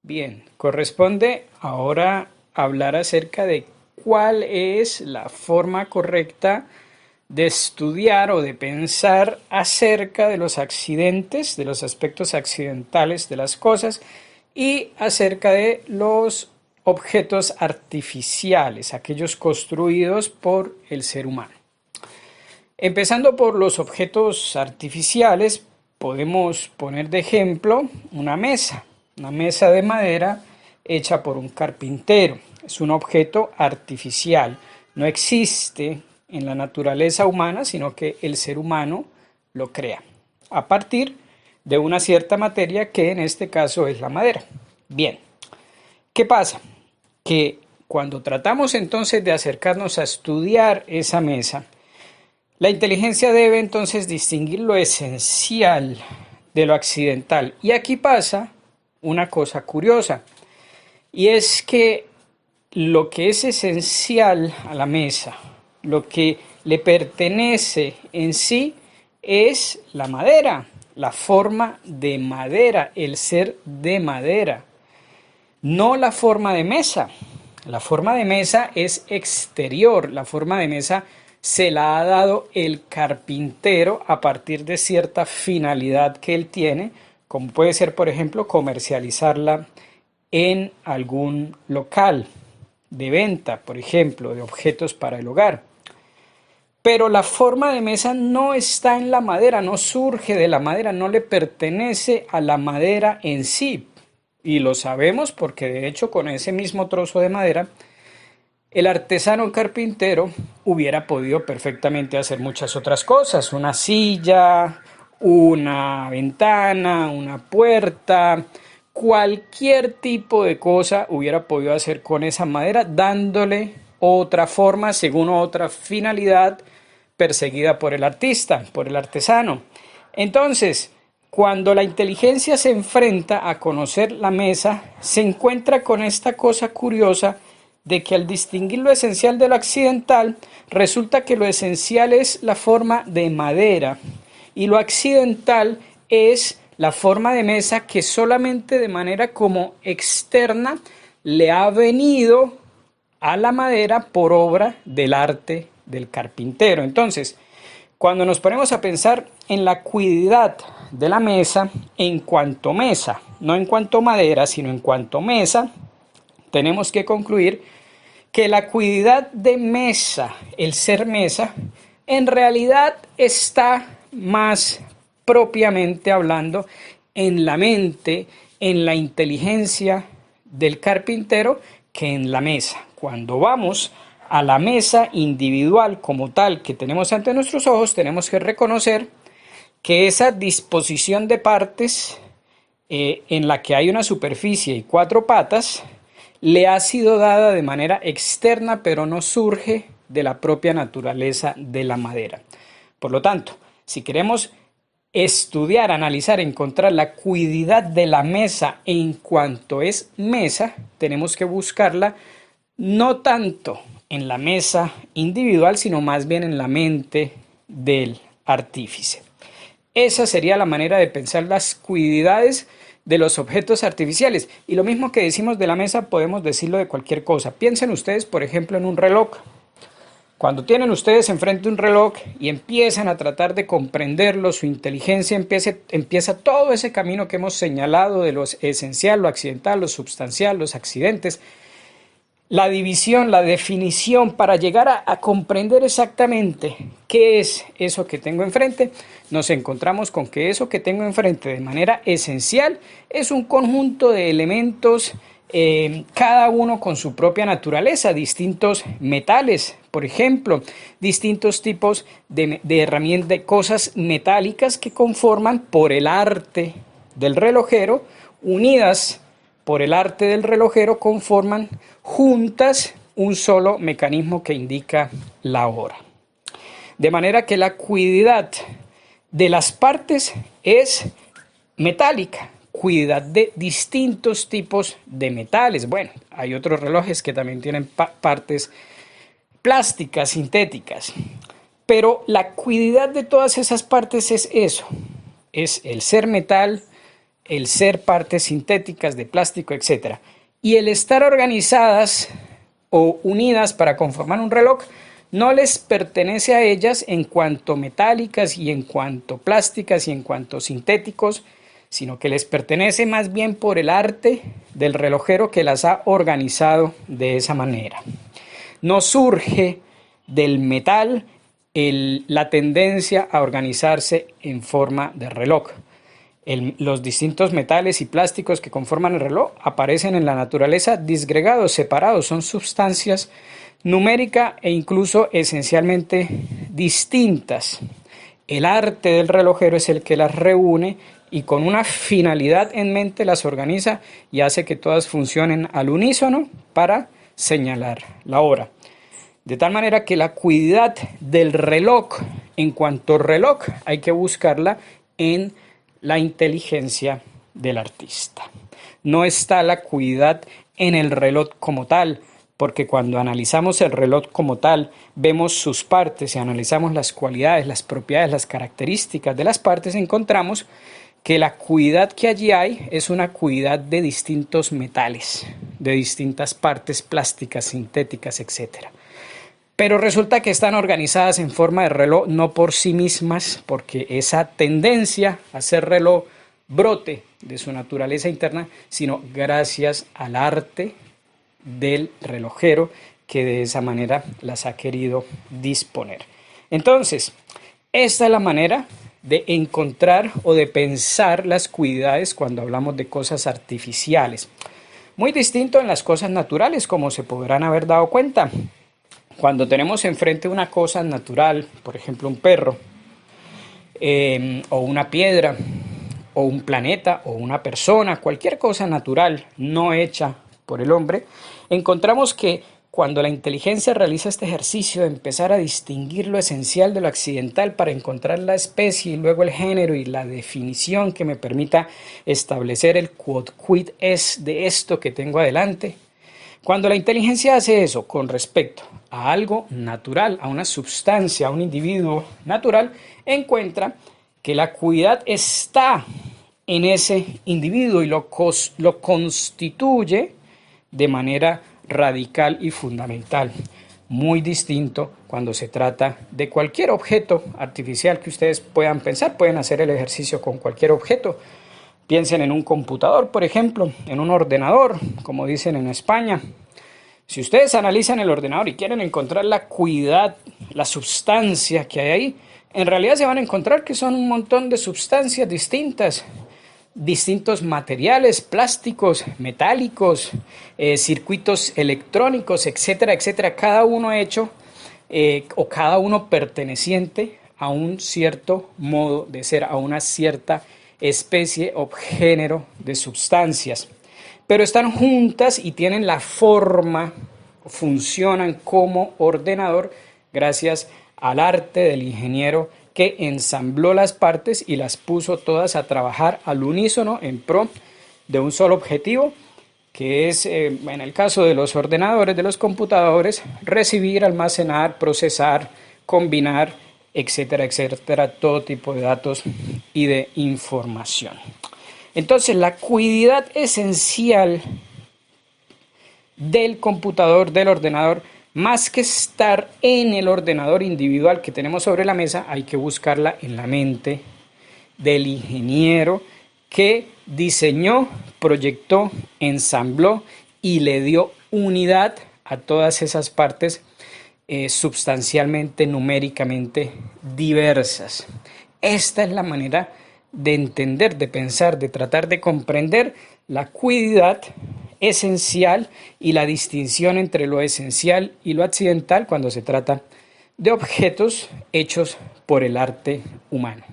Bien, corresponde ahora hablar acerca de cuál es la forma correcta de estudiar o de pensar acerca de los accidentes, de los aspectos accidentales de las cosas y acerca de los objetos artificiales, aquellos construidos por el ser humano. Empezando por los objetos artificiales, podemos poner de ejemplo una mesa de madera hecha por un carpintero. Es un objeto artificial, no existe en la naturaleza humana, sino que el ser humano lo crea a partir de una cierta materia que en este caso es la madera. Bien, ¿qué pasa? Que cuando tratamos entonces de acercarnos a estudiar esa mesa, la inteligencia debe entonces distinguir lo esencial de lo accidental. Y aquí pasa una cosa curiosa, y es que lo que es esencial a la mesa, lo que le pertenece en sí, es la madera, la forma de madera, el ser de madera, no la forma de mesa. La forma de mesa es exterior, la forma de mesa se la ha dado el carpintero a partir de cierta finalidad que él tiene, como puede ser, por ejemplo, comercializarla en algún local de venta, por ejemplo, de objetos para el hogar. Pero la forma de mesa no está en la madera, no surge de la madera, no le pertenece a la madera en sí. Y lo sabemos porque de hecho con ese mismo trozo de madera el artesano carpintero hubiera podido perfectamente hacer muchas otras cosas, una silla, una ventana, una puerta, cualquier tipo de cosa hubiera podido hacer con esa madera, dándole otra forma según otra finalidad perseguida por el artista, por el artesano. Entonces, cuando la inteligencia se enfrenta a conocer la mesa, se encuentra con esta cosa curiosa de que al distinguir lo esencial de lo accidental, resulta que lo esencial es la forma de madera y lo accidental es la forma de mesa que solamente de manera como externa le ha venido a la madera por obra del arte del carpintero. Entonces, cuando nos ponemos a pensar en la cuidad de la mesa en cuanto mesa, no en cuanto madera, sino en cuanto mesa, tenemos que concluir que la cuidad de mesa, el ser mesa, en realidad está más propiamente hablando en la mente, en la inteligencia del carpintero que en la mesa. Cuando vamos a la mesa individual como tal que tenemos ante nuestros ojos, tenemos que reconocer que esa disposición de partes en la que hay una superficie y cuatro patas le ha sido dada de manera externa, pero no surge de la propia naturaleza de la madera. Por lo tanto, si queremos estudiar, analizar, encontrar la cuidad de la mesa en cuanto es mesa, tenemos que buscarla no tanto en la mesa individual, sino más bien en la mente del artífice. Esa sería la manera de pensar las cuidades de los objetos artificiales. Y lo mismo que decimos de la mesa, podemos decirlo de cualquier cosa. Piensen ustedes, por ejemplo, en un reloj. Cuando tienen ustedes enfrente un reloj y empiezan a tratar de comprenderlo, su inteligencia empieza todo ese camino que hemos señalado de lo esencial, lo accidental, lo substancial, los accidentes, la división, la definición para llegar a comprender exactamente qué es eso que tengo enfrente. Nos encontramos con que eso que tengo enfrente de manera esencial es un conjunto de elementos, cada uno con su propia naturaleza, distintos metales, por ejemplo, distintos tipos de herramientas, de cosas metálicas que conforman por el arte del relojero, unidas por el arte del relojero, conforman juntas un solo mecanismo que indica la hora. De manera que la cuidad de las partes es metálica, cuidad de distintos tipos de metales. Bueno, hay otros relojes que también tienen partes plásticas, sintéticas. Pero la cuidad de todas esas partes es eso, es el ser metal, el ser partes sintéticas de plástico, etc. Y el estar organizadas o unidas para conformar un reloj no les pertenece a ellas en cuanto metálicas y en cuanto plásticas y en cuanto sintéticos, sino que les pertenece más bien por el arte del relojero que las ha organizado de esa manera. No surge del metal la tendencia a organizarse en forma de reloj. Los distintos metales y plásticos que conforman el reloj aparecen en la naturaleza disgregados, separados, son sustancias numérica e incluso esencialmente distintas. El arte del relojero es el que las reúne y con una finalidad en mente las organiza y hace que todas funcionen al unísono para señalar la hora. De tal manera que la cuidad del reloj, en cuanto reloj, hay que buscarla en la inteligencia del artista. No está la cuidad en el reloj como tal, porque cuando analizamos el reloj como tal, vemos sus partes y analizamos las cualidades, las propiedades, las características de las partes, encontramos que la cuidad que allí hay es una cuidad de distintos metales, de distintas partes plásticas, sintéticas, etc. Pero resulta que están organizadas en forma de reloj no por sí mismas, porque esa tendencia a hacer reloj brote de su naturaleza interna, sino gracias al arte del relojero que de esa manera las ha querido disponer. Entonces, esta es la manera de encontrar o de pensar las cualidades cuando hablamos de cosas artificiales. Muy distinto en las cosas naturales, como se podrán haber dado cuenta. Cuando tenemos enfrente una cosa natural, por ejemplo un perro, o una piedra, o un planeta, o una persona, cualquier cosa natural no hecha por el hombre, encontramos que cuando la inteligencia realiza este ejercicio de empezar a distinguir lo esencial de lo accidental para encontrar la especie y luego el género y la definición que me permita establecer el quid es de esto que tengo adelante, cuando la inteligencia hace eso con respecto a algo natural, a una sustancia, a un individuo natural, encuentra que la cuidad está en ese individuo y lo constituye de manera radical y fundamental. Muy distinto cuando se trata de cualquier objeto artificial que ustedes puedan pensar. Pueden hacer el ejercicio con cualquier objeto. Piensen en un computador, por ejemplo, en un ordenador, como dicen en España. Si ustedes analizan el ordenador y quieren encontrar la cuidad, la sustancia que hay ahí, en realidad se van a encontrar que son un montón de sustancias distintas, distintos materiales, plásticos, metálicos, circuitos electrónicos, etcétera, etcétera, cada uno hecho o cada uno perteneciente a un cierto modo de ser, a una cierta especie o género de sustancias. Pero están juntas y tienen la forma, funcionan como ordenador gracias al arte del ingeniero que ensambló las partes y las puso todas a trabajar al unísono en pro de un solo objetivo, que es, en el caso de los ordenadores, de los computadores, recibir, almacenar, procesar, combinar, etcétera, etcétera, todo tipo de datos y de información. Entonces, la cuidad esencial del computador, del ordenador, más que estar en el ordenador individual que tenemos sobre la mesa, hay que buscarla en la mente del ingeniero que diseñó, proyectó, ensambló y le dio unidad a todas esas partes sustancialmente, numéricamente diversas. Esta es la manera de entender, de pensar, de tratar de comprender la cuidad esencial y la distinción entre lo esencial y lo accidental cuando se trata de objetos hechos por el arte humano.